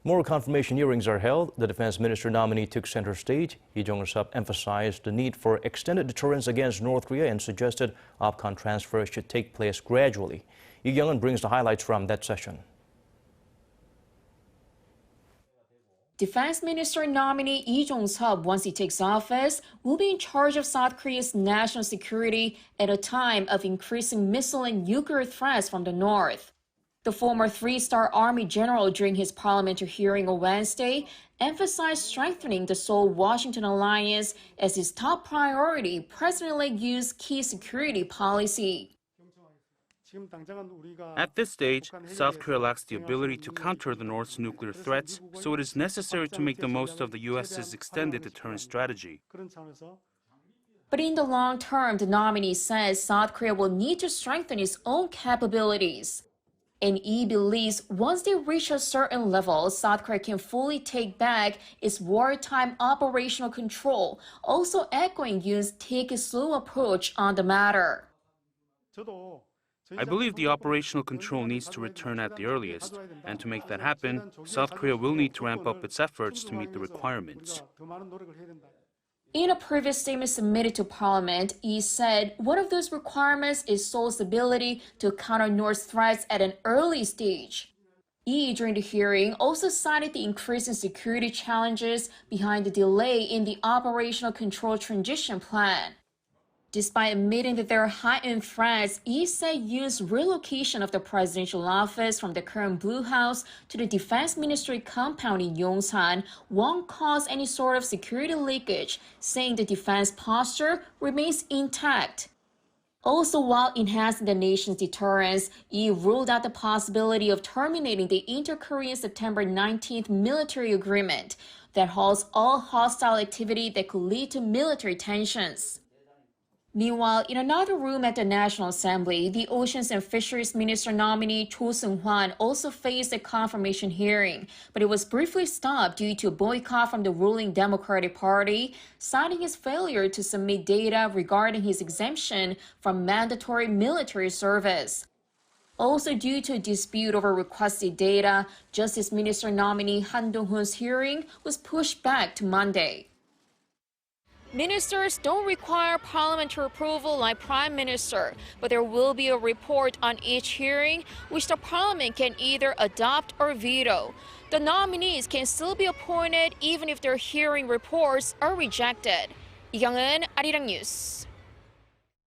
More confirmation hearings are held. The defense minister nominee took center stage. Lee Jong-sup emphasized the need for extended deterrence against North Korea and suggested OPCON transfer should take place gradually. Kyung-eun brings the highlights from that session. Defense Minister nominee Lee Jong-sup, once he takes office, will be in charge of South Korea's national security at a time of increasing missile and nuclear threats from the north. The former three-star Army general, during his parliamentary hearing on Wednesday, emphasized strengthening the Seoul-Washington alliance as his top priority, President-elect Yoon's key security policy. At this stage, South Korea lacks the ability to counter the North's nuclear threats, so it is necessary to make the most of the U.S.'s extended deterrence strategy. But in the long term, the nominee says South Korea will need to strengthen its own capabilities. And Lee believes once they reach a certain level, South Korea can fully take back its wartime operational control, also echoing Yoon's take-it-slow approach on the matter. I believe the operational control needs to return at the earliest, and to make that happen, South Korea will need to ramp up its efforts to meet the requirements. In a previous statement submitted to Parliament, Lee said one of those requirements is Seoul's ability to counter North's threats at an early stage. Lee, during the hearing, also cited the increasing security challenges behind the delay in the operational control transition plan. Despite admitting that there are heightened threats, Lee said Yoon's relocation of the presidential office from the current Blue House to the Defense Ministry compound in Yongsan won't cause any sort of security leakage, saying the defense posture remains intact. Also, while enhancing the nation's deterrence, Lee ruled out the possibility of terminating the inter-Korean September 19th military agreement that halts all hostile activity that could lead to military tensions. Meanwhile, in another room at the National Assembly, the Oceans and Fisheries Minister nominee Cho Seung-hwan also faced a confirmation hearing, but it was briefly stopped due to a boycott from the ruling Democratic Party, citing his failure to submit data regarding his exemption from mandatory military service. Also due to a dispute over requested data, Justice Minister nominee Han Dong-hoon's hearing was pushed back to Monday. Ministers don't require parliamentary approval like Prime Minister, but there will be a report on each hearing, which the Parliament can either adopt or veto. The nominees can still be appointed even if their hearing reports are rejected. Kyung-eun, Arirang News.